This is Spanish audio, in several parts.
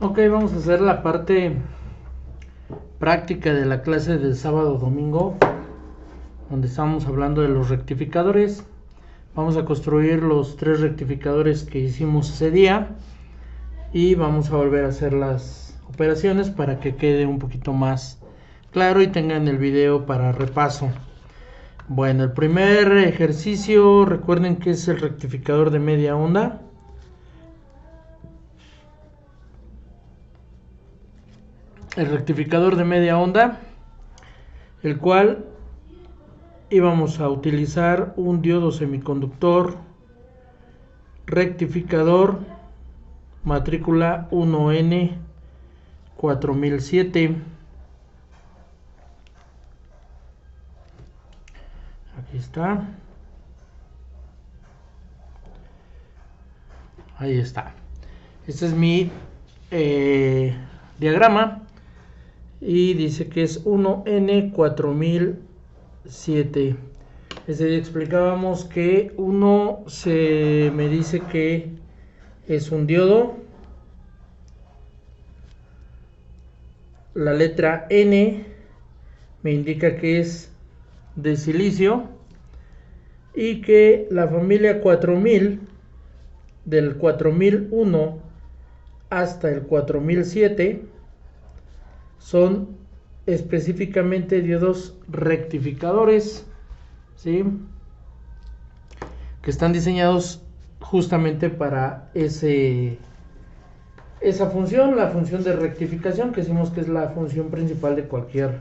Ok, vamos a hacer la parte práctica de la clase del sábado domingo, donde estamos hablando de los rectificadores. Vamos a construir los 3 rectificadores que hicimos ese día y vamos a volver a hacer las operaciones para que quede un poquito más claro y tengan el video para repaso. Bueno, el primer ejercicio, recuerden que es el rectificador de media onda. El rectificador de media onda, el cual íbamos a utilizar un diodo semiconductor rectificador matrícula 1N4007. Aquí está. Ahí está. Este es mi diagrama y dice que es 1N4007. Ese día explicábamos que uno me dice que es un diodo. La letra N me indica que es de silicio y que la familia 4000, del 4001 hasta el 4007, son específicamente diodos rectificadores, ¿sí? Que están diseñados justamente para esa función, la función de rectificación, que decimos que es la función principal de cualquier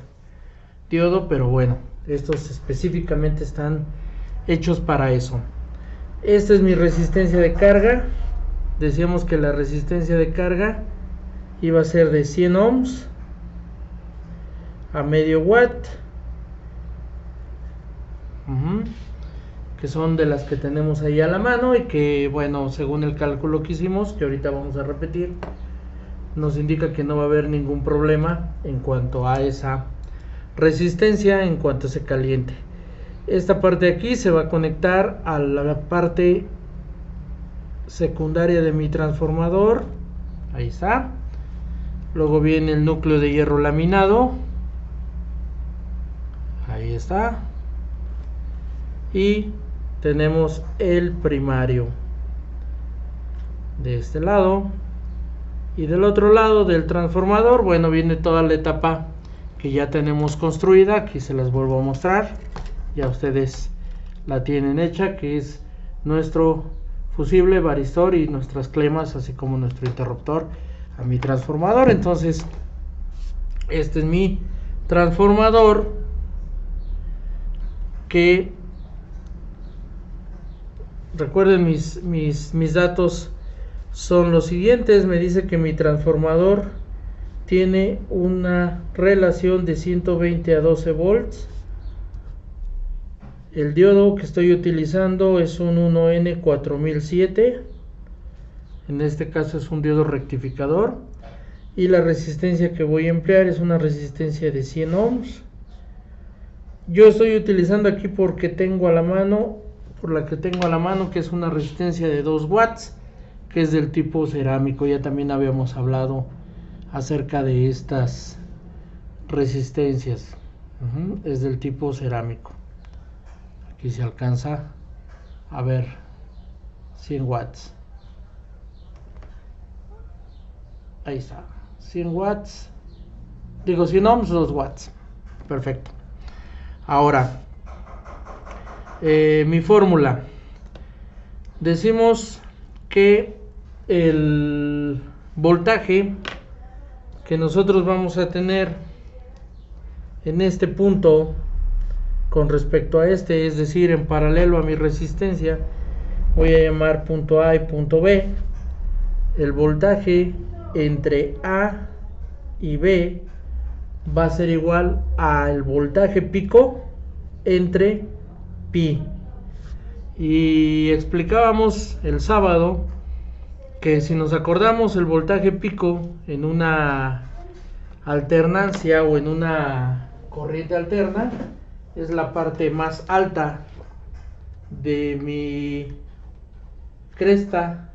diodo, pero bueno, estos específicamente están hechos para eso. Esta es mi resistencia de carga. Decíamos que la resistencia de carga iba a ser de 100 ohms a medio watt, que son de las que tenemos ahí a la mano y que, bueno, según el cálculo que hicimos, que ahorita vamos a repetir, nos indica que no va a haber ningún problema en cuanto a esa resistencia en cuanto se caliente. Esta parte de aquí se va a conectar a la parte secundaria de mi transformador. Ahí está. Luego viene el núcleo de hierro laminado. Ahí está. Y tenemos el primario de este lado. Y del otro lado del transformador, bueno, viene toda la etapa que ya tenemos construida. Aquí se las vuelvo a mostrar. Ya ustedes la tienen hecha, que es nuestro fusible, varistor y nuestras clemas, así como nuestro interruptor a mi transformador. Entonces, este es mi transformador, que recuerden mis datos son los siguientes. Me dice que mi transformador tiene una relación de 120 a 12 volts. El diodo que estoy utilizando es un 1N4007. En este caso es un diodo rectificador. Y la resistencia que voy a emplear es una resistencia de 100 ohms. Yo estoy utilizando aquí porque tengo a la mano, que es una resistencia de 2 watts, que es del tipo cerámico. Ya también habíamos hablado acerca de estas resistencias. Es del tipo cerámico. Aquí se alcanza a ver 100 watts. Ahí está, 100 watts. Digo 100 ohms, 2 watts. Perfecto. Ahora, mi fórmula. Decimos que el voltaje que nosotros vamos a tener en este punto con respecto a este, es decir, en paralelo a mi resistencia, voy a llamar punto A y punto B. El voltaje entre A y B va a ser igual al voltaje pico entre pi. Y explicábamos el sábado que si nos acordamos, el voltaje pico en una alternancia o en una corriente alterna es la parte más alta de mi cresta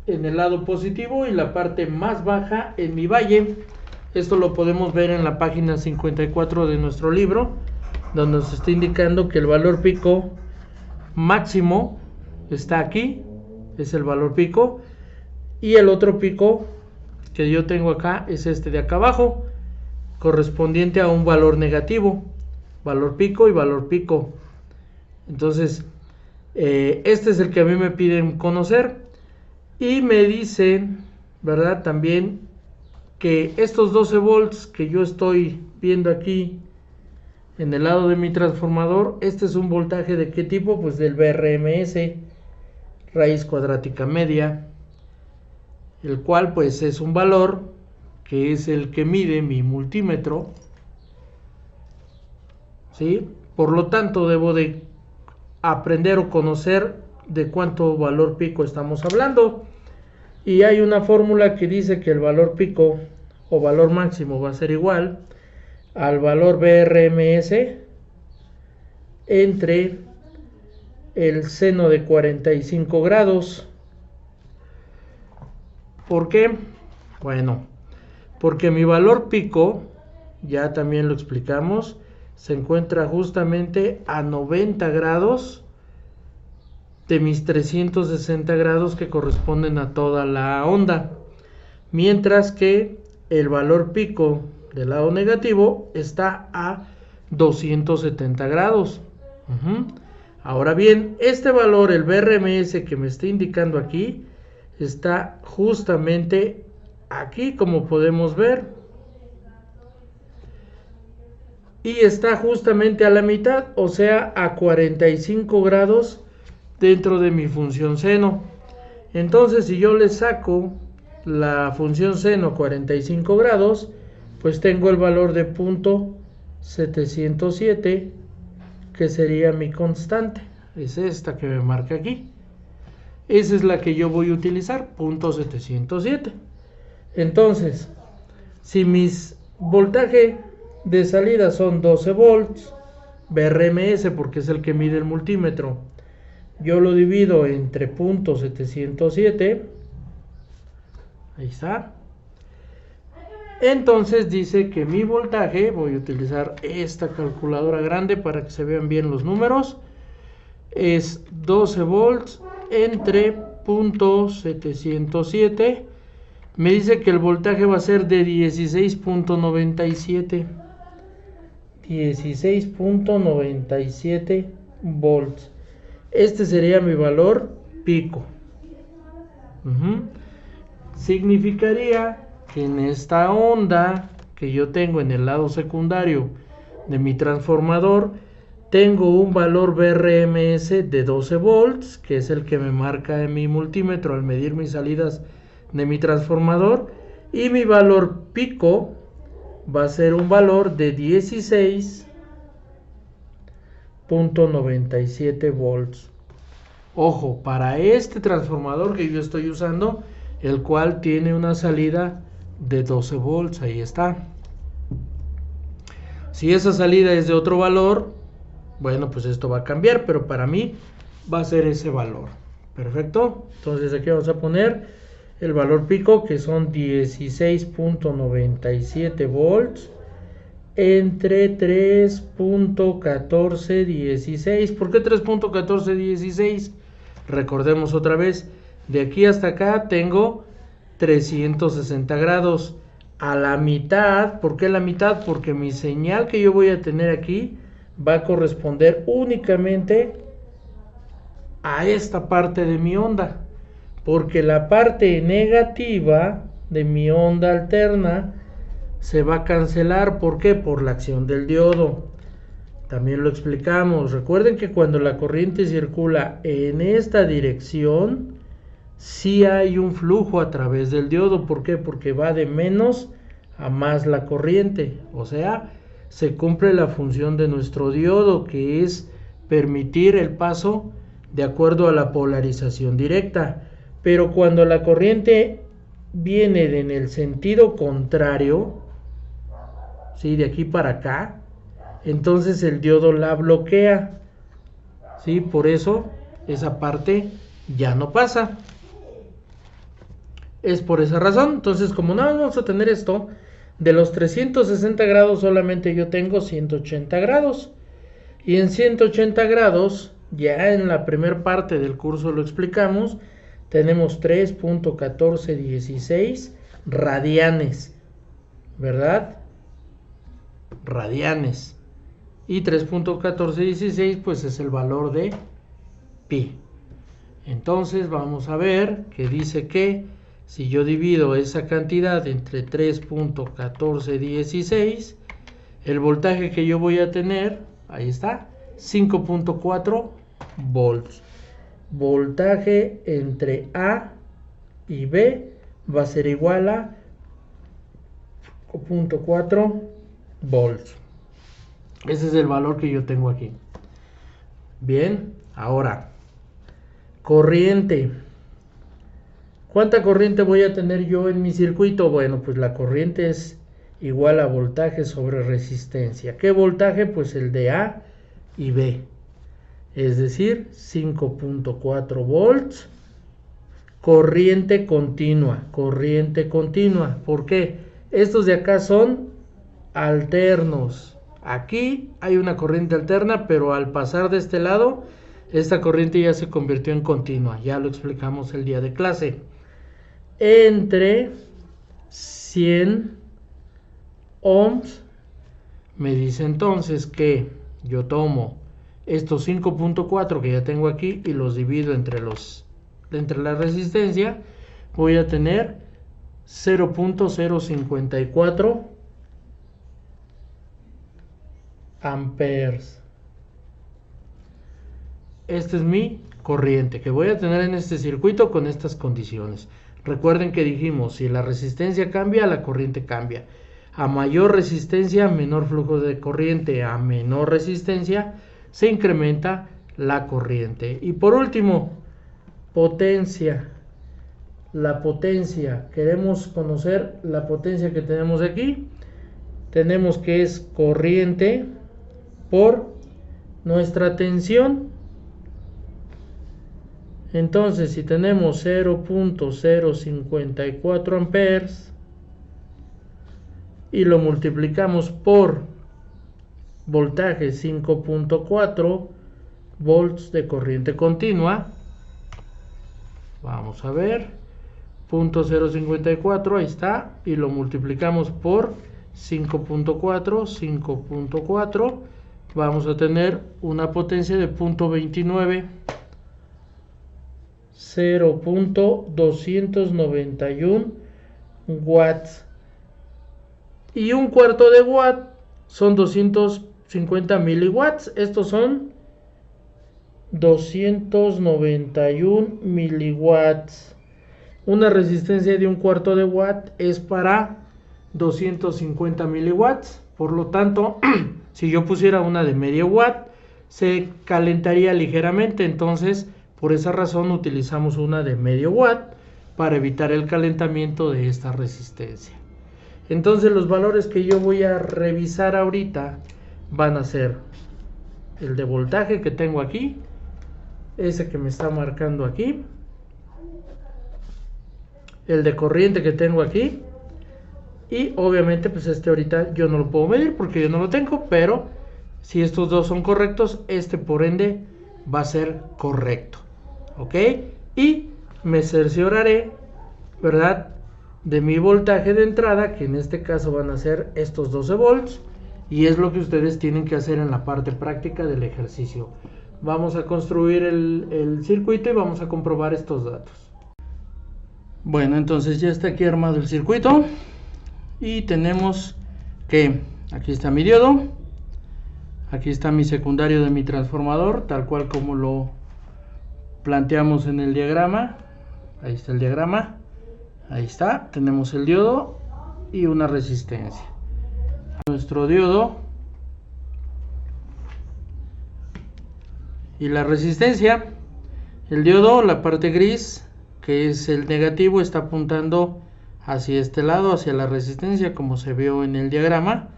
en el lado positivo y la parte más baja en mi valle. Esto lo podemos ver en la página 54 de nuestro libro, donde nos está indicando que el valor pico máximo está aquí, es el valor pico, y el otro pico que yo tengo acá es este de acá abajo, correspondiente a un valor negativo, valor pico y valor pico. Entonces este es el que a mí me piden conocer, y me dicen, ¿verdad?, también que estos 12 volts que yo estoy viendo aquí en el lado de mi transformador, este es un voltaje de qué tipo, pues del BRMS, raíz cuadrática media, el cual pues es un valor que es el que mide mi multímetro, ¿sí? Por lo tanto debo de aprender o conocer de cuánto valor pico estamos hablando, y hay una fórmula que dice que el valor pico o valor máximo va a ser igual al valor BRMS entre el seno de 45 grados. ¿Por qué? Bueno, porque mi valor pico, ya también lo explicamos, se encuentra justamente a 90 grados de mis 360 grados que corresponden a toda la onda, mientras que el valor pico del lado negativo está a 270 grados. Ahora bien, este valor, el BRMS que me está indicando aquí, está justamente aquí, como podemos ver, y está justamente a la mitad, o sea, a 45 grados dentro de mi función seno. Entonces, si yo le saco la función seno 45 grados, pues tengo el valor de punto 707, que sería mi constante. Es esta que me marca aquí. Esa es la que yo voy a utilizar, punto 707. Entonces, si mis voltaje de salida son 12 volts, BRMS, porque es el que mide el multímetro, yo lo divido entre punto 707, ahí está. Entonces dice que mi voltaje, voy a utilizar esta calculadora grande para que se vean bien los números, es 12 volts entre punto 707. Me dice que el voltaje va a ser de 16.97 volts. Este sería mi valor pico. Significaría que en esta onda que yo tengo en el lado secundario de mi transformador, tengo un valor BRMS de 12 volts, que es el que me marca en mi multímetro al medir mis salidas de mi transformador, y mi valor pico va a ser un valor de 16.97 volts. Ojo, para este transformador que yo estoy usando, el cual tiene una salida de 12 volts, ahí está. Si esa salida es de otro valor, bueno, pues esto va a cambiar, pero para mí va a ser ese valor. Perfecto. Entonces aquí vamos a poner el valor pico, que son 16.97 volts entre 3.1416. ¿Por qué 3.1416? Recordemos otra vez, de aquí hasta acá tengo 360 grados. A la mitad, ¿por qué la mitad? Porque mi señal que yo voy a tener aquí va a corresponder únicamente a esta parte de mi onda, porque la parte negativa de mi onda alterna se va a cancelar. ¿Por qué? Por la acción del diodo. También lo explicamos. Recuerden que cuando la corriente circula en esta dirección, sí hay un flujo a través del diodo. ¿Por qué? Porque va de menos a más la corriente. O sea, se cumple la función de nuestro diodo, que es permitir el paso de acuerdo a la polarización directa. Pero cuando la corriente viene en el sentido contrario, ¿sí?, de aquí para acá, entonces el diodo la bloquea, ¿sí? Por eso esa parte ya no pasa. Es por esa razón. Entonces, como nada más vamos a tener esto, de los 360 grados solamente yo tengo 180 grados. Y en 180 grados, ya en la primera parte del curso lo explicamos, tenemos 3.1416 radianes, ¿verdad? Radianes. Y 3.1416 pues es el valor de pi. Entonces vamos a ver que dice que si yo divido esa cantidad entre 3.1416, el voltaje que yo voy a tener, ahí está, 5.4 volts. Voltaje entre A y B va a ser igual a 5.4 volts. Ese es el valor que yo tengo aquí. Bien, ahora, corriente. ¿Cuánta corriente voy a tener yo en mi circuito? Bueno, pues la corriente es igual a voltaje sobre resistencia. ¿Qué voltaje? Pues el de A y B. Es decir, 5.4 volts. Corriente continua. Corriente continua. ¿Por qué? Estos de acá son alternos. Aquí hay una corriente alterna, pero al pasar de este lado, esta corriente ya se convirtió en continua. Ya lo explicamos el día de clase. Entre 100 ohms, me dice entonces que yo tomo estos 5.4 que ya tengo aquí y los divido entre la resistencia, voy a tener 0.054 amperes. Esta es mi corriente que voy a tener en este circuito con estas condiciones. Recuerden que dijimos, si la resistencia cambia, la corriente cambia. A mayor resistencia, menor flujo de corriente. A menor resistencia, se incrementa la corriente. Y por último, potencia. La potencia. Queremos conocer la potencia que tenemos aquí. Tenemos que es corriente por nuestra tensión. Entonces, si tenemos 0.054 amperes y lo multiplicamos por voltaje 5.4 volts de corriente continua, vamos a ver, 0.054, ahí está, y lo multiplicamos por 5.4, vamos a tener una potencia de 0.29, 0.291 watts. Y un cuarto de watt son 250 miliwatts. Estos son 291 miliwatts. Una resistencia de un cuarto de watt es para 250 miliwatts. Por lo tanto, si yo pusiera una de medio watt, se calentaría ligeramente. Entonces, por esa razón utilizamos una de medio watt para evitar el calentamiento de esta resistencia. Entonces los valores que yo voy a revisar ahorita van a ser el de voltaje que tengo aquí, ese que me está marcando aquí, el de corriente que tengo aquí, y obviamente pues este ahorita yo no lo puedo medir porque yo no lo tengo, pero si estos dos son correctos, este por ende va a ser correcto. ¿Ok? Y me cercioraré, ¿verdad?, de mi voltaje de entrada, que en este caso van a ser estos 12 volts, y es lo que ustedes tienen que hacer en la parte práctica del ejercicio. Vamos a construir el circuito y vamos a comprobar estos datos. Bueno, entonces ya está aquí armado el circuito y tenemos que aquí está mi diodo, aquí está mi secundario de mi transformador, tal cual como lo planteamos en el diagrama. Ahí está el diagrama, ahí está, tenemos el diodo y una resistencia. Nuestro diodo y la resistencia. El diodo, la parte gris, que es el negativo, está apuntando hacia este lado, hacia la resistencia, como se vio en el diagrama,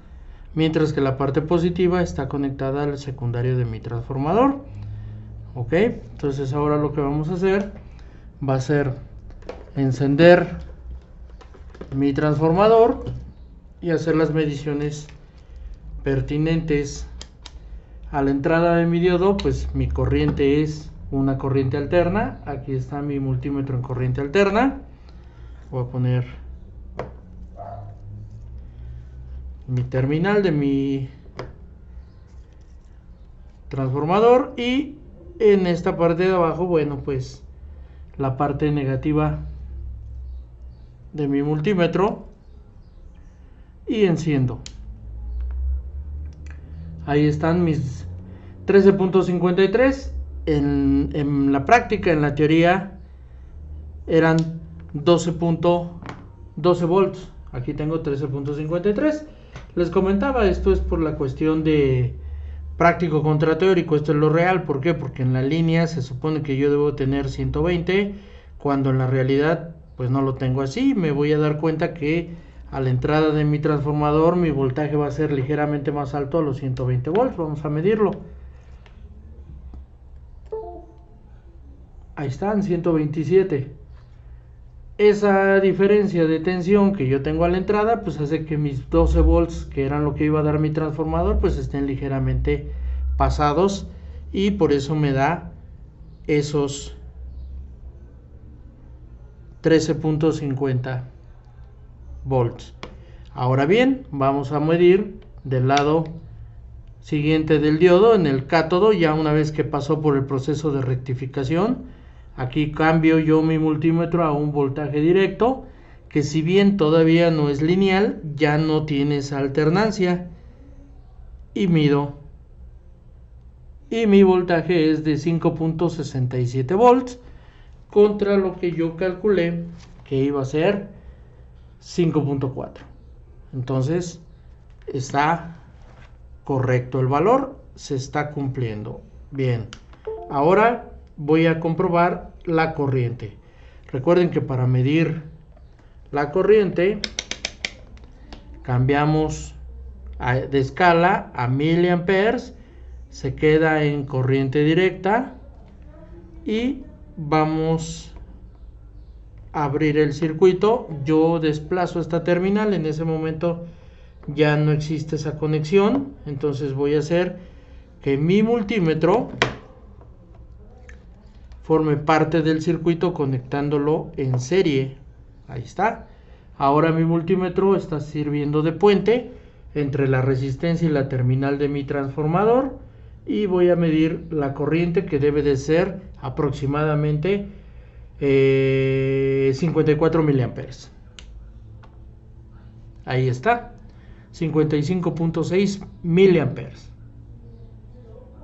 mientras que la parte positiva está conectada al secundario de mi transformador. Ok, entonces ahora lo que vamos a hacer va a ser encender mi transformador y hacer las mediciones pertinentes. A la entrada de mi diodo, pues mi corriente es una corriente alterna. Aquí está mi multímetro en corriente alterna. Voy a poner mi terminal de mi transformador y en esta parte de abajo, bueno, pues la parte negativa de mi multímetro y enciendo. Ahí están mis 13.53. En la práctica, en la teoría, eran 12 volts. Aquí tengo 13.53. Les comentaba, esto es por la cuestión de práctico contra teórico. Esto es lo real. ¿Por qué? Porque en la línea se supone que yo debo tener 120, cuando en la realidad pues no lo tengo así. Me voy a dar cuenta que a la entrada de mi transformador mi voltaje va a ser ligeramente más alto a los 120 volts. Vamos a medirlo. Ahí están, 127. Esa diferencia de tensión que yo tengo a la entrada pues hace que mis 12 volts, que eran lo que iba a dar mi transformador, pues estén ligeramente pasados, y por eso me da esos 13.50 volts. Ahora bien, vamos a medir del lado siguiente del diodo, en el cátodo, ya una vez que pasó por el proceso de rectificación. Aquí cambio yo mi multímetro a un voltaje directo, que si bien todavía no es lineal, ya no tiene esa alternancia, y mido, y mi voltaje es de 5.67 volts contra lo que yo calculé que iba a ser 5.4. entonces está correcto el valor, se está cumpliendo. Bien, ahora voy a comprobar la corriente. Recuerden que para medir la corriente cambiamos de escala a miliamperes, se queda en corriente directa y vamos a abrir el circuito. Yo desplazo esta terminal, en ese momento ya no existe esa conexión, entonces voy a hacer que mi multímetro forme parte del circuito conectándolo en serie. Ahí está. Ahora mi multímetro está sirviendo de puente entre la resistencia y la terminal de mi transformador, y voy a medir la corriente, que debe de ser aproximadamente 54 miliamperes. Ahí está, 55.6 miliamperes.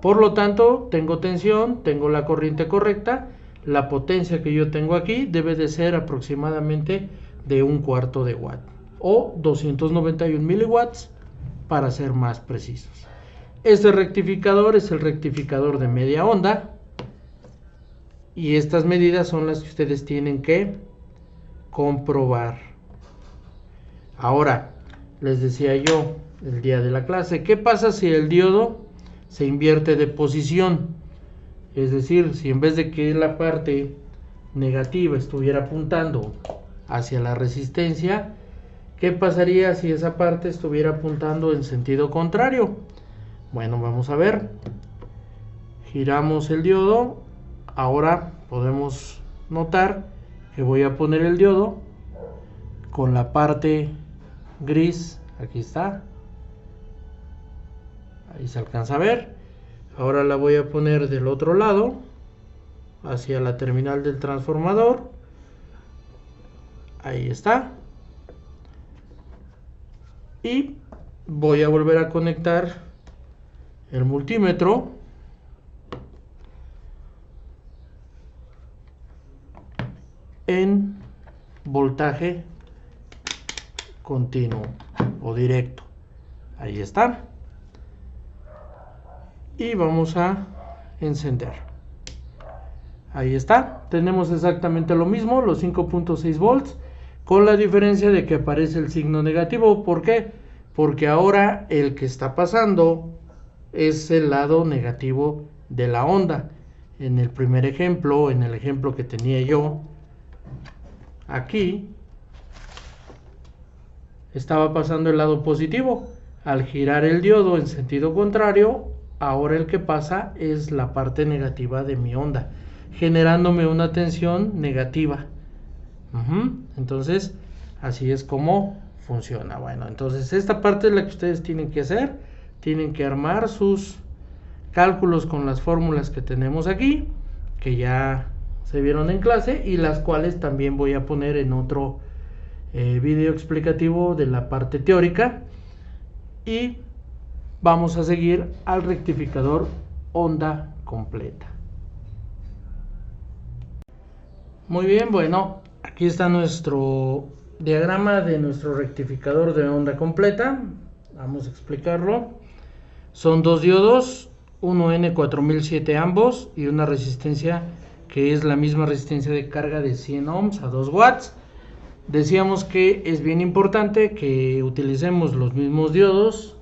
Por lo tanto, tengo tensión, tengo la corriente correcta. La potencia que yo tengo aquí debe de ser aproximadamente de 1/4 de watt, o 291 miliwatts para ser más precisos. Este rectificador es el rectificador de media onda, y estas medidas son las que ustedes tienen que comprobar. Ahora, les decía yo el día de la clase, ¿qué pasa si el diodo se invierte de posición? Es decir, si en vez de que la parte negativa estuviera apuntando hacia la resistencia, ¿qué pasaría si esa parte estuviera apuntando en sentido contrario? Bueno, vamos a ver. Giramos el diodo. Ahora podemos notar que voy a poner el diodo con la parte gris. Aquí está. Ahí se alcanza a ver. Ahora la voy a poner del otro lado, hacia la terminal del transformador. Ahí está. Y voy a volver a conectar el multímetro en voltaje continuo o directo. Ahí está. Y vamos a encender. Ahí está. Tenemos exactamente lo mismo, los 5.6 volts, con la diferencia de que aparece el signo negativo. ¿Por qué? Porque ahora el que está pasando es el lado negativo de la onda. En el primer ejemplo, en el ejemplo que tenía yo aquí, estaba pasando el lado positivo. Al girar el diodo en sentido contrario, ahora el que pasa es la parte negativa de mi onda, generándome una tensión negativa. Entonces, así es como funciona. Bueno, entonces esta parte es la que ustedes tienen que hacer. Tienen que armar sus cálculos con las fórmulas que tenemos aquí, que ya se vieron en clase, y las cuales también voy a poner en otro video explicativo de la parte teórica. Y vamos a seguir al rectificador onda completa. Muy bien, bueno, aquí está nuestro diagrama de nuestro rectificador de onda completa. Vamos a explicarlo. Son dos diodos, uno N4007 ambos y una resistencia que es la misma resistencia de carga de 100 ohms a 2 watts. Decíamos que es bien importante que utilicemos los mismos diodos,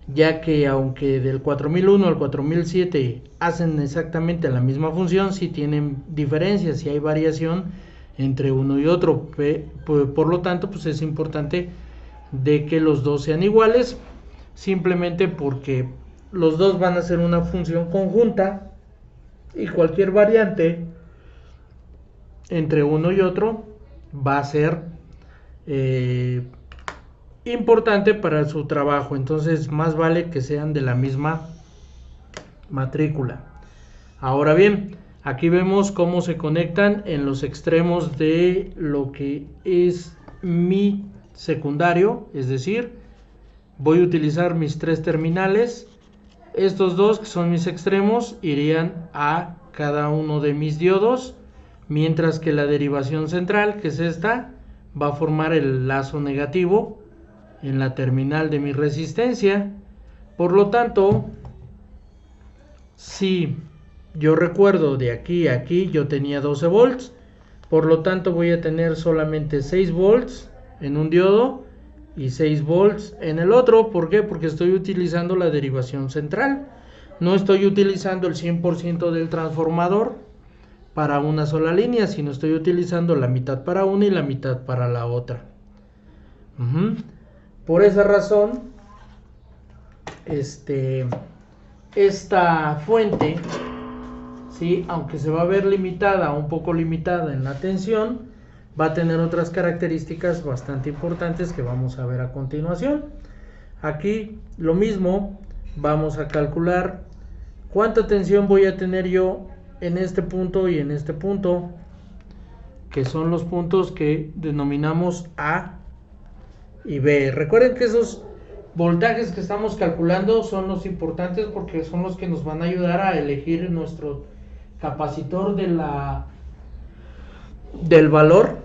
ya que aunque del 4001 al 4007 hacen exactamente la misma función, sí tienen diferencias, sí hay variación entre uno y otro. Por lo tanto, pues es importante de que los dos sean iguales, simplemente porque los dos van a ser una función conjunta y cualquier variante entre uno y otro va a ser importante para su trabajo. Entonces más vale que sean de la misma matrícula. Ahora bien, aquí vemos cómo se conectan en los extremos de lo que es mi secundario, es decir, voy a utilizar mis tres terminales. Estos dos que son mis extremos irían a cada uno de mis diodos, mientras que la derivación central, que es esta, va a formar el lazo negativo en la terminal de mi resistencia. Por lo tanto, si yo recuerdo de aquí a aquí yo tenía 12 volts, por lo tanto voy a tener solamente 6 volts en un diodo y 6 volts en el otro. ¿Por qué? Porque estoy utilizando la derivación central, no estoy utilizando el 100% del transformador para una sola línea, sino estoy utilizando la mitad para una y la mitad para la otra. Por esa razón, esta fuente, ¿sí?, aunque se va a ver limitada, un poco limitada en la tensión, va a tener otras características bastante importantes que vamos a ver a continuación. Aquí lo mismo, vamos a calcular cuánta tensión voy a tener yo en este punto y en este punto, que son los puntos que denominamos A y B. Recuerden que esos voltajes que estamos calculando son los importantes porque son los que nos van a ayudar a elegir nuestro capacitor del valor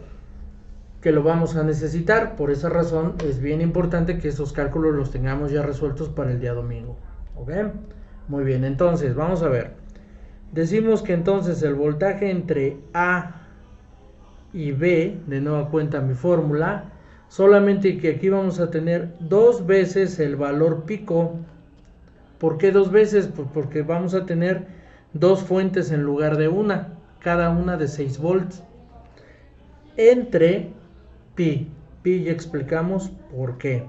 que lo vamos a necesitar. Por esa razón es bien importante que estos cálculos los tengamos ya resueltos para el día domingo. ¿Ok? Muy bien, entonces vamos a ver. Decimos que entonces el voltaje entre A y B, de nueva cuenta mi fórmula, solamente que aquí vamos a tener dos veces el valor pico. ¿Por qué dos veces? Pues porque vamos a tener dos fuentes en lugar de una, cada una de 6 volts, entre pi. Pi ya explicamos por qué.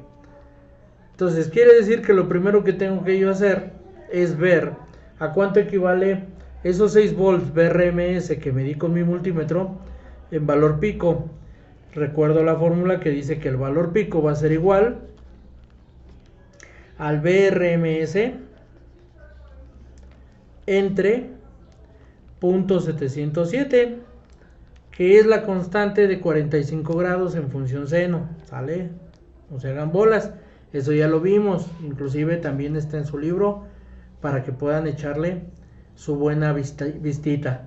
Entonces quiere decir que lo primero que tengo que yo hacer es ver a cuánto equivale esos 6 volts BRMS que medí con mi multímetro en valor pico. Recuerdo la fórmula que dice que el valor pico va a ser igual al BRMS entre 0.707, que es la constante de 45 grados en función seno. ¿Sale? No se hagan bolas. Eso ya lo vimos. Inclusive también está en su libro para que puedan echarle su buena vistita.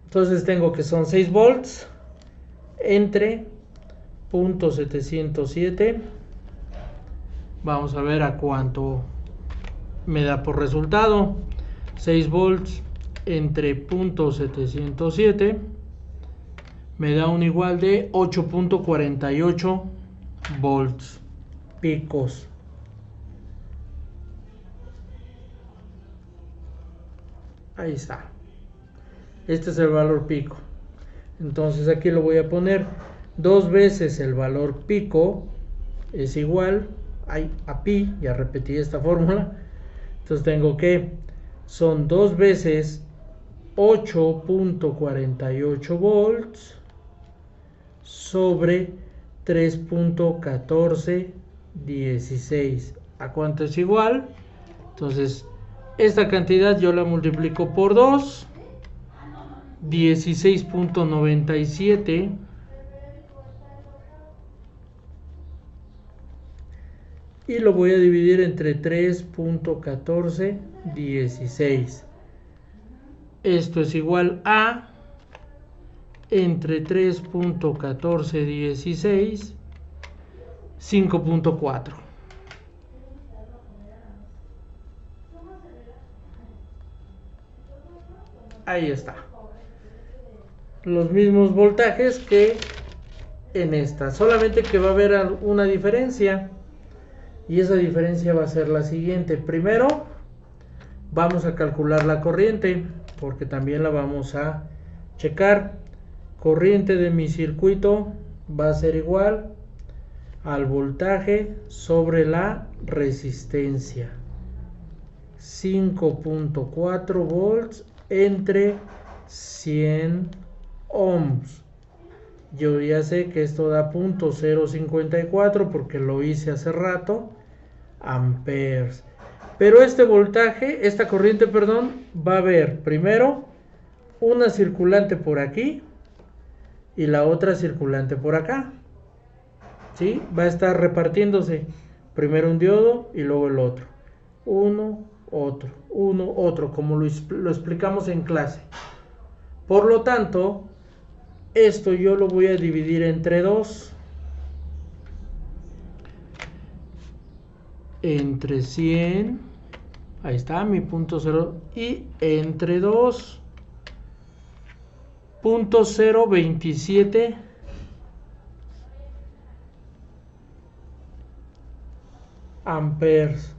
Entonces tengo que son 6 volts entre 0.707. Vamos a ver a cuánto me da por resultado. 6 volts entre 0.707 me da un igual de 8.48 volts picos. Ahí está. Este es el valor pico. Entonces aquí lo voy a poner dos veces el valor pico es igual a pi, ya repetí esta fórmula, entonces tengo que son 2 veces 8.48 volts sobre 3.1416. ¿A cuánto es igual? Entonces, esta cantidad yo la multiplico por 2, 16.97, y lo voy a dividir entre 3.1416. Esto es igual a entre 3.1416, 5.4. Ahí está. Los mismos voltajes que en esta, solamente que va a haber una diferencia, y esa diferencia va a ser la siguiente. Primero vamos a calcular la corriente, porque también la vamos a checar. Corriente de mi circuito va a ser igual al voltaje sobre la resistencia, 5.4 volts entre 100 ohms. Yo ya sé que esto da .054 porque lo hice hace rato, amperes. Pero esta corriente, va a haber primero una circulante por aquí y la otra circulante por acá. ¿Sí? Va a estar repartiéndose primero un diodo y luego el otro. Uno, otro, como lo explicamos en clase. Por lo tanto, esto yo lo voy a dividir entre 2. Entre 100, ahí está mi punto 0, y entre 2, .027 amperes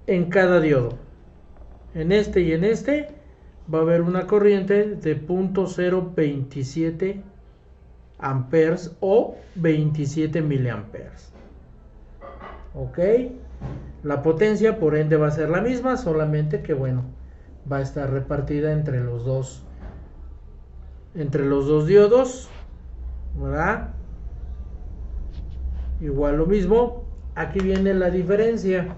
en cada diodo. En este y en este va a haber una corriente de .027 amperes o 27 miliamperes. Ok, la potencia por ende va a ser la misma, solamente que bueno, va a estar repartida entre los dos diodos, ¿verdad? Igual lo mismo, aquí viene la diferencia.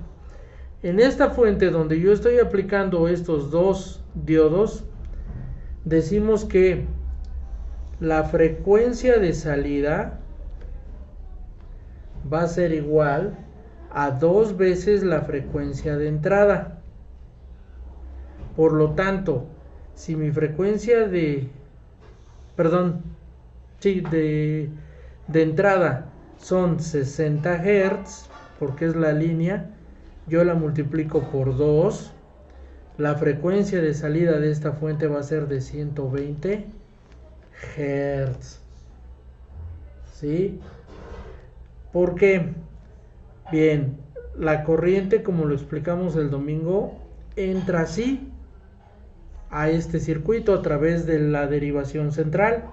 En esta fuente donde yo estoy aplicando estos dos diodos, decimos que la frecuencia de salida va a ser igual a 2 veces la frecuencia de entrada. Por lo tanto, si mi frecuencia de entrada son 60 Hz, porque es la línea, yo la multiplico por 2, la frecuencia de salida de esta fuente va a ser de 120 Hz. ¿Sí? ¿Por qué? Bien, la corriente, como lo explicamos el domingo, entra así a este circuito a través de la derivación central.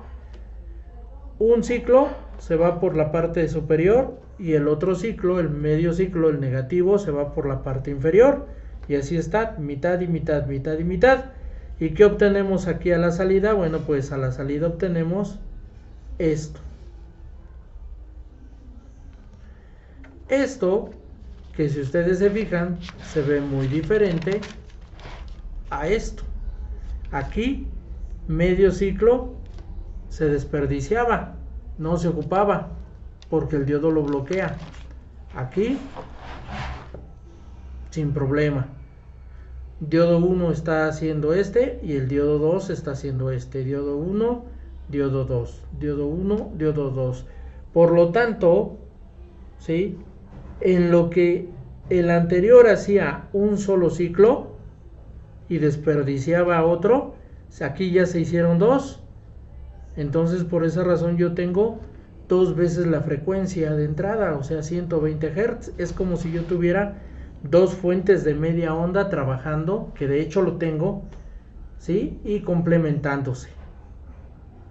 Un ciclo se va por la parte superior y el otro ciclo, el medio ciclo, el negativo, se va por la parte inferior, y así está, mitad y mitad, mitad y mitad. ¿Y qué obtenemos aquí a la salida? Bueno, pues a la salida obtenemos esto. Esto, que si ustedes se fijan, se ve muy diferente a esto. Aquí, medio ciclo se desperdiciaba, no se ocupaba, porque el diodo lo bloquea. Aquí, sin problema. Diodo 1 está haciendo este y el diodo 2 está haciendo este. Diodo 1, diodo 2, diodo 1, diodo 2. Por lo tanto, ¿sí?, en lo que el anterior hacía un solo ciclo y desperdiciaba otro, aquí ya se hicieron dos. Entonces, por esa razón yo tengo 2 veces la frecuencia de entrada, o sea, 120 Hz. Es como si yo tuviera 2 fuentes de media onda trabajando, que de hecho lo tengo, ¿sí?, y complementándose.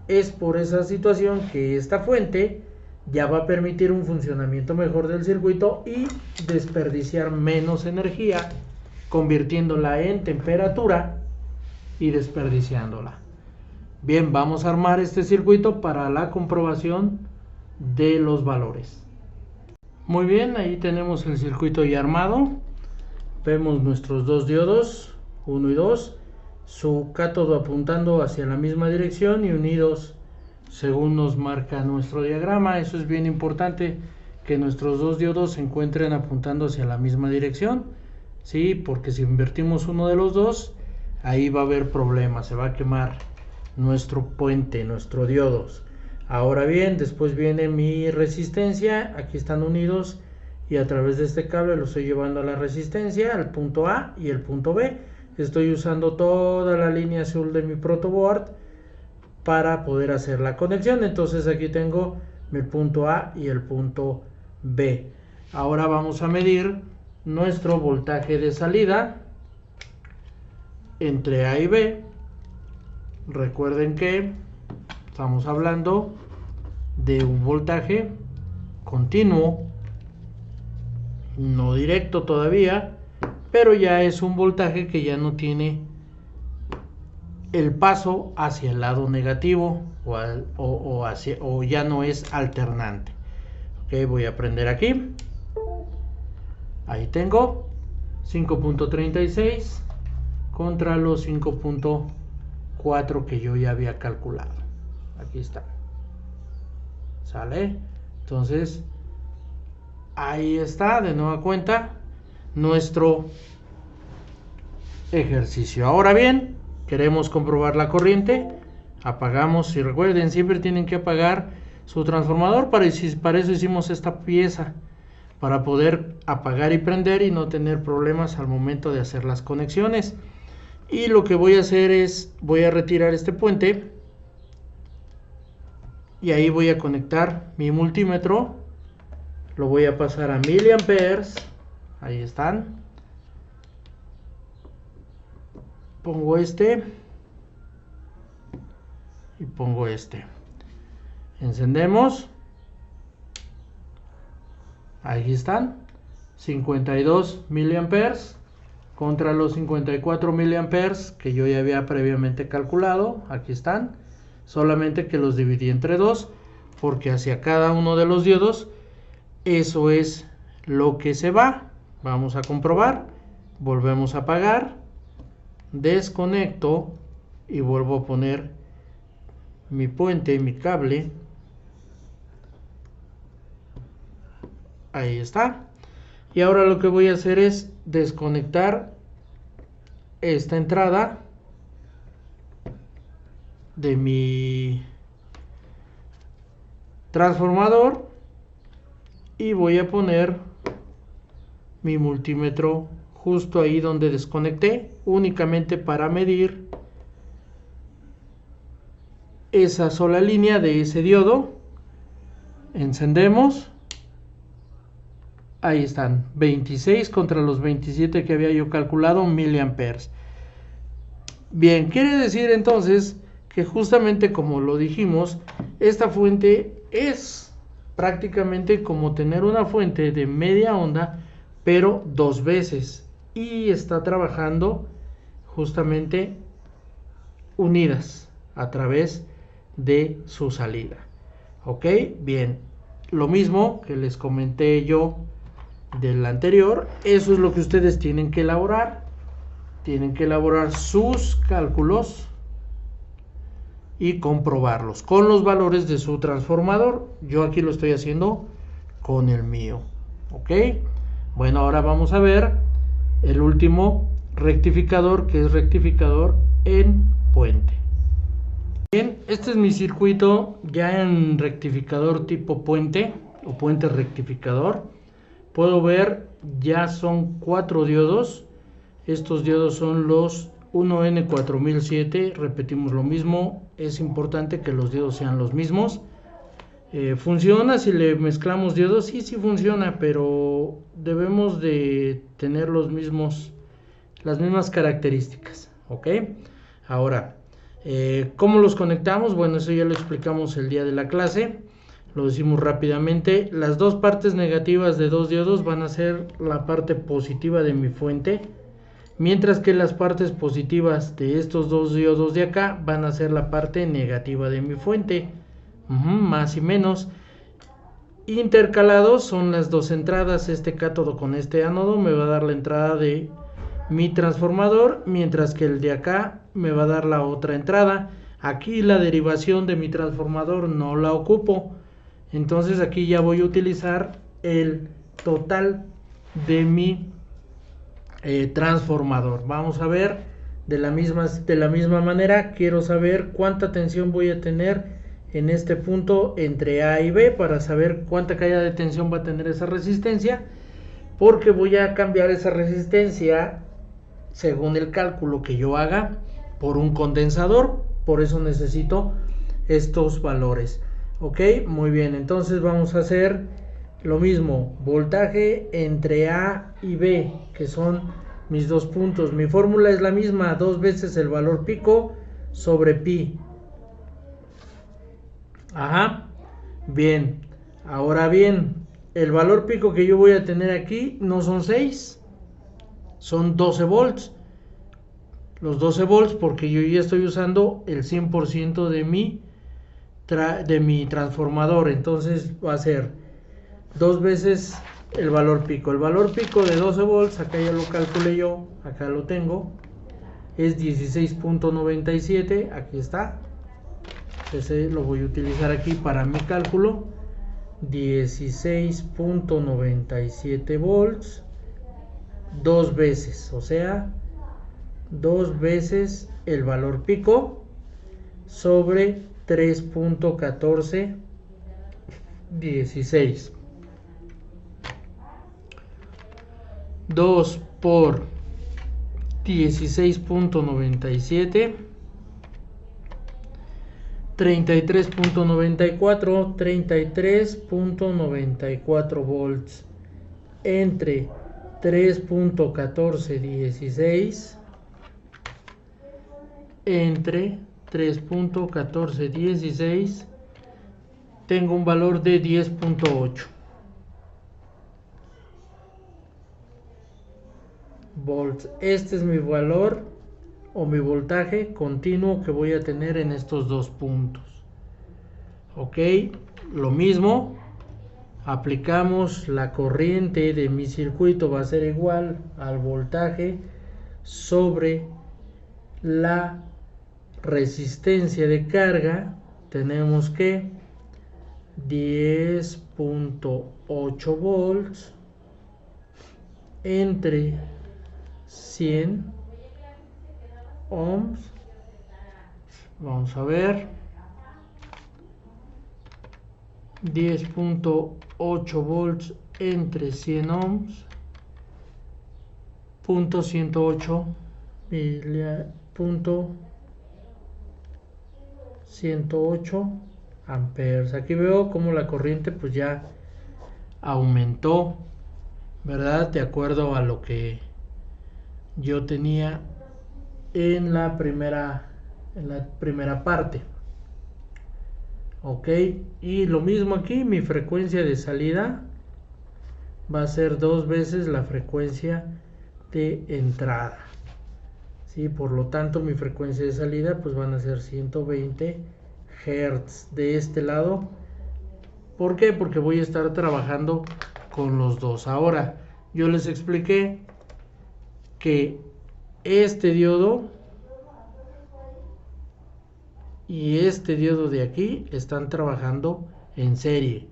Es por esa situación que esta fuente ya va a permitir un funcionamiento mejor del circuito y desperdiciar menos energía, convirtiéndola en temperatura y desperdiciándola. Bien, vamos a armar este circuito para la comprobación de los valores. Muy bien, ahí tenemos el circuito ya armado. Vemos nuestros dos diodos, 1 y 2, su cátodo apuntando hacia la misma dirección y unidos según nos marca nuestro diagrama. Eso es bien importante, que nuestros dos diodos se encuentren apuntando hacia la misma dirección, ¿sí? Porque si invertimos uno de los dos, ahí va a haber problemas, se va a quemar nuestro puente, nuestro diodos. Ahora bien, después viene mi resistencia, aquí están unidos y a través de este cable lo estoy llevando a la resistencia, al punto A y el punto B. Estoy usando toda la línea azul de mi protoboard para poder hacer la conexión. Entonces aquí tengo mi punto A y el punto B. Ahora vamos a medir nuestro voltaje de salida entre A y B. Recuerden que estamos hablando de un voltaje continuo, no directo todavía, pero ya es un voltaje que ya no tiene el paso hacia el lado negativo o ya no es alternante. Ok, voy a prender aquí. Ahí tengo 5.36 contra los 5.4 que yo ya había calculado. Aquí está. ¿Sale? Entonces, ahí está, de nueva cuenta, nuestro ejercicio. Ahora bien, queremos comprobar la corriente. Apagamos, y recuerden, siempre tienen que apagar su transformador. Para eso hicimos esta pieza, para poder apagar y prender y no tener problemas al momento de hacer las conexiones. Y lo que voy a hacer es, voy a retirar este puente y ahí voy a conectar mi multímetro. Lo voy a pasar a miliamperes. Ahí están. Pongo este y pongo este. Encendemos. Ahí están. 52 miliamperes contra los 54 miliamperes que yo ya había previamente calculado. Aquí están. Solamente que los dividí entre 2 porque hacia cada uno de los diodos eso es lo que se va. Vamos a comprobar. Volvemos a apagar. Desconecto y vuelvo a poner mi puente, mi cable. Ahí está. Y ahora lo que voy a hacer es desconectar esta entrada de mi transformador y voy a poner mi multímetro justo ahí donde desconecté, únicamente para medir esa sola línea de ese diodo. Encendemos. Ahí están, 26 contra los 27 que había yo calculado miliamperes. Bien, quiere decir entonces que justamente como lo dijimos, esta fuente es prácticamente como tener una fuente de media onda, pero 2 veces, y está trabajando justamente unidas a través de su salida. Ok, bien, lo mismo que les comenté yo del anterior, eso es lo que ustedes tienen que elaborar. Tienen que elaborar sus cálculos y comprobarlos con los valores de su transformador. Yo aquí lo estoy haciendo con el mío. Ok, bueno, ahora vamos a ver el último rectificador, que es rectificador en puente. Bien, este es mi circuito ya en rectificador tipo puente o puente rectificador. Puedo ver, ya son 4 diodos. Estos diodos son los 1N4007. Repetimos lo mismo. Es importante que los diodos sean los mismos. ¿Funciona si le mezclamos diodos? Sí, sí funciona, pero debemos de tener las mismas características. ¿Ok? Ahora, ¿cómo los conectamos? Bueno, eso ya lo explicamos el día de la clase. Lo decimos rápidamente. Las dos partes negativas de dos diodos van a ser la parte positiva de mi fuente, mientras que las partes positivas de estos dos diodos de acá van a ser la parte negativa de mi fuente. Más y menos. Intercalados son las dos entradas. Este cátodo con este ánodo me va a dar la entrada de mi transformador, mientras que el de acá me va a dar la otra entrada. Aquí la derivación de mi transformador no la ocupo. Entonces aquí ya voy a utilizar el total de mi transformador. Vamos a ver de la misma manera. Quiero saber cuánta tensión voy a tener en este punto entre A y B, para saber cuánta caída de tensión va a tener esa resistencia, porque voy a cambiar esa resistencia según el cálculo que yo haga por un condensador. Por eso necesito estos valores. Ok, muy bien, entonces vamos a hacer lo mismo. Voltaje entre A y B, que son mis dos puntos. Mi fórmula es la misma, 2 veces el valor pico sobre pi. Bien, ahora bien, el valor pico que yo voy a tener aquí no son 6, son 12 volts. Los 12 volts porque yo ya estoy usando el 100% de mi transformador. Entonces va a ser 2 veces el valor pico. El valor pico de 12 volts, acá ya lo calculé yo, acá lo tengo, es 16.97, aquí está. Ese lo voy a utilizar aquí para mi cálculo. 16.97 volts 2 veces, o sea 2 veces el valor pico sobre 3.1416. 2 por 16.97, 33.94 volts entre 3.1416 entre 3.1416 tengo un valor de 10.8 volts. Este es mi valor o mi voltaje continuo que voy a tener en estos dos puntos. Ok, lo mismo, aplicamos la corriente de mi circuito, va a ser igual al voltaje sobre la resistencia de carga. Tenemos que 10.8 volts entre 100 ohms. Vamos a ver, 10.8 volts entre 100 ohms, punto 108 punto 108 amperes. Aquí veo como la corriente pues ya aumentó, ¿verdad? De acuerdo a lo que yo tenía en la primera parte. Ok, y lo mismo aquí, mi frecuencia de salida va a ser 2 veces la frecuencia de entrada. ¿Sí? Por lo tanto mi frecuencia de salida pues van a ser 120 Hz de este lado. ¿Por qué? Porque voy a estar trabajando con los dos. Ahora, yo les expliqué que este diodo y este diodo de aquí están trabajando en serie.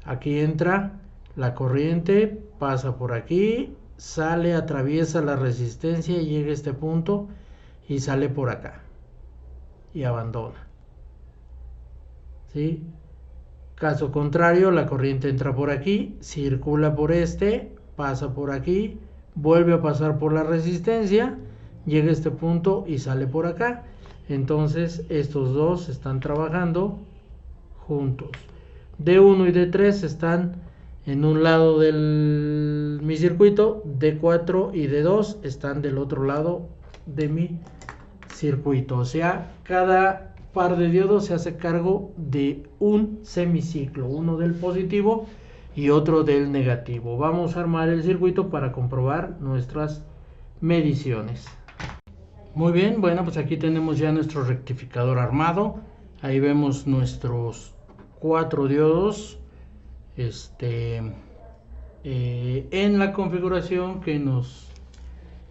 Aquí entra la corriente, pasa por aquí, sale, atraviesa la resistencia, llega a este punto y sale por acá y abandona. ¿Sí? Caso contrario, la corriente entra por aquí, circula por este, pasa por aquí, vuelve a pasar por la resistencia, llega a este punto y sale por acá. Entonces estos dos están trabajando juntos. D1 y D3 están en un lado de mi circuito, D4 y D2 están del otro lado de mi circuito. O sea, cada par de diodos se hace cargo de un semiciclo, uno del positivo y otro del negativo. Vamos a armar el circuito para comprobar nuestras mediciones. Muy bien, bueno, pues aquí tenemos ya nuestro rectificador armado. Ahí vemos nuestros 4 diodos en la configuración que nos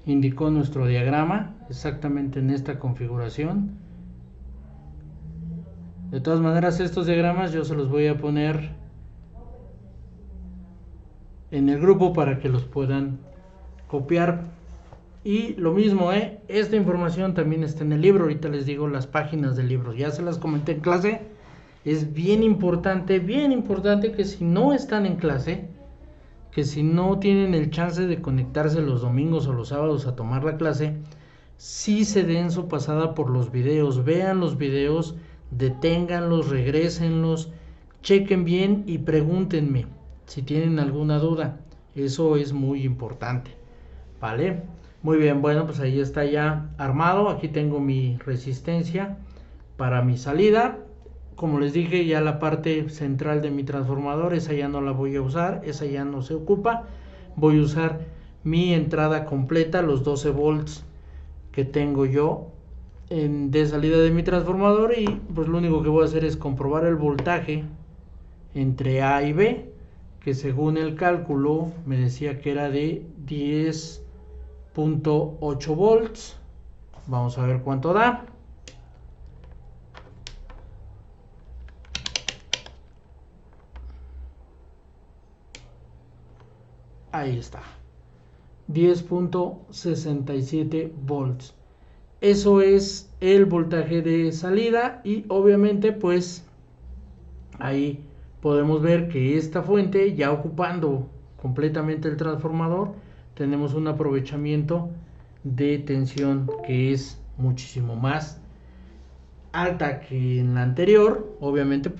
indicó nuestro diagrama, exactamente en esta configuración. De todas maneras, estos diagramas yo se los voy a poner en el grupo para que los puedan copiar. Y lo mismo, esta información también está en el libro. Ahorita les digo las páginas del libro, ya se las comenté en clase. Es bien importante que si no están en clase, que si no tienen el chance de conectarse los domingos o los sábados a tomar la clase, sí se den su pasada por los videos, vean los videos, deténganlos, regrésenlos, chequen bien y pregúntenme si tienen alguna duda. Eso es muy importante, ¿vale? Muy bien, bueno, pues ahí está ya armado. Aquí tengo mi resistencia para mi salida. Como les dije, ya la parte central de mi transformador, esa ya no la voy a usar, esa ya no se ocupa. Voy a usar mi entrada completa, los 12 volts que tengo yo de salida de mi transformador, y pues lo único que voy a hacer es comprobar el voltaje entre A y B, que según el cálculo me decía que era de 10.8 volts. Vamos a ver cuánto da. Ahí está, 10.67 volts. Eso es el voltaje de salida, y obviamente pues ahí podemos ver que esta fuente, ya ocupando completamente el transformador, tenemos un aprovechamiento de tensión que es muchísimo más alta que en la anterior, obviamente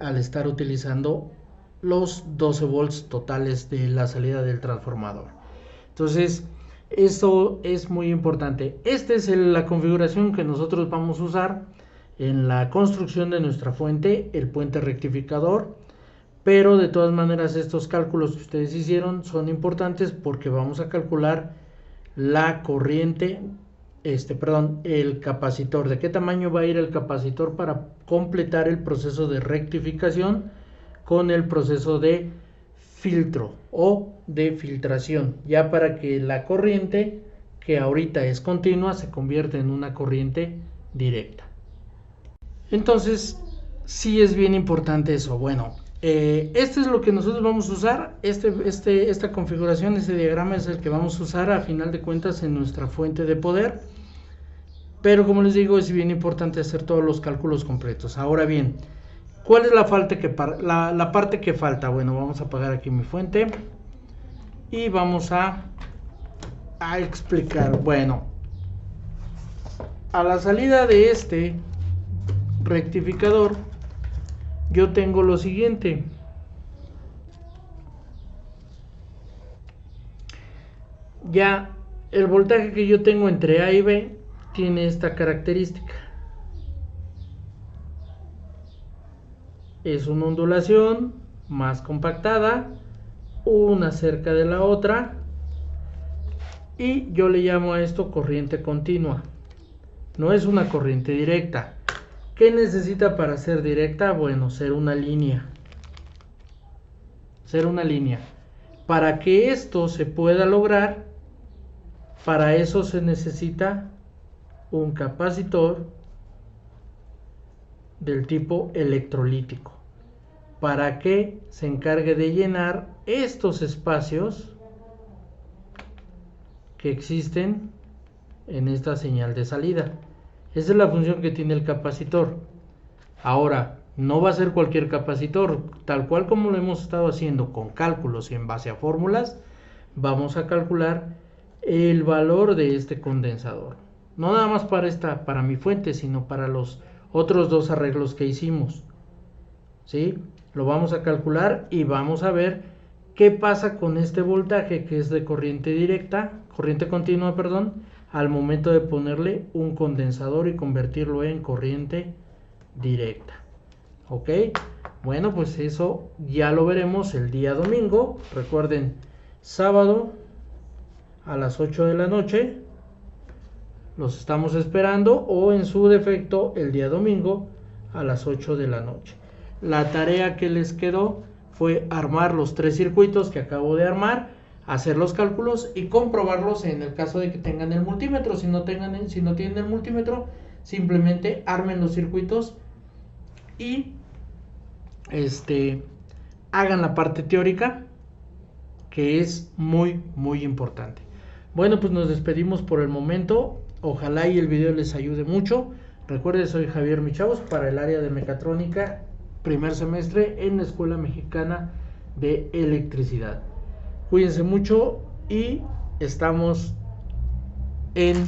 al estar utilizando los 12 volts totales de la salida del transformador. Entonces, esto es muy importante. Esta es la configuración que nosotros vamos a usar en la construcción de nuestra fuente, el puente rectificador. Pero de todas maneras, estos cálculos que ustedes hicieron son importantes porque vamos a calcular la corriente, el capacitor. ¿De qué tamaño va a ir el capacitor para completar el proceso de rectificación con el proceso de filtro o de filtración, ya para que la corriente que ahorita es continua se convierta en una corriente directa? Entonces, sí es bien importante eso. Bueno, este es lo que nosotros vamos a usar. Esta configuración, este diagrama es el que vamos a usar a final de cuentas en nuestra fuente de poder. Pero como les digo, es bien importante hacer todos los cálculos completos. Ahora bien, ¿cuál es la parte que falta? Bueno, vamos a apagar aquí mi fuente y vamos a explicar. Bueno, a la salida de este rectificador yo tengo lo siguiente. Ya el voltaje que yo tengo entre A y B tiene esta característica. Es una ondulación más compactada, una cerca de la otra, y yo le llamo a esto corriente continua. No es una corriente directa. ¿Qué necesita para ser directa? Bueno, ser una línea. Ser una línea. Para que esto se pueda lograr, para eso se necesita un capacitor del tipo electrolítico, para que se encargue de llenar estos espacios que existen en esta señal de salida. Esa es la función que tiene el capacitor. Ahora, no va a ser cualquier capacitor, tal cual como lo hemos estado haciendo con cálculos y en base a fórmulas. Vamos a calcular el valor de este condensador, no nada más para mi fuente, sino para los otros dos arreglos que hicimos, ¿sí? Lo vamos a calcular y vamos a ver qué pasa con este voltaje que es de corriente continua, al momento de ponerle un condensador y convertirlo en corriente directa. Ok, bueno, pues eso ya lo veremos el día domingo. Recuerden, sábado a las 8 de la noche los estamos esperando, o en su defecto el día domingo a las 8 de la noche. La tarea que les quedó fue armar los 3 circuitos que acabo de armar, hacer los cálculos y comprobarlos en el caso de que tengan el multímetro. Si no tienen el multímetro, simplemente armen los circuitos y hagan la parte teórica, que es muy importante. Bueno, pues nos despedimos por el momento. Ojalá y el video les ayude mucho. Recuerden, soy Javier Michavos para el área de mecatrónica, primer semestre en la Escuela Mexicana de Electricidad. Cuídense mucho y estamos en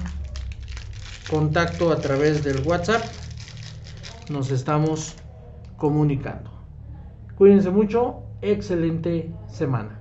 contacto a través del WhatsApp. Nos estamos comunicando. Cuídense mucho. Excelente semana.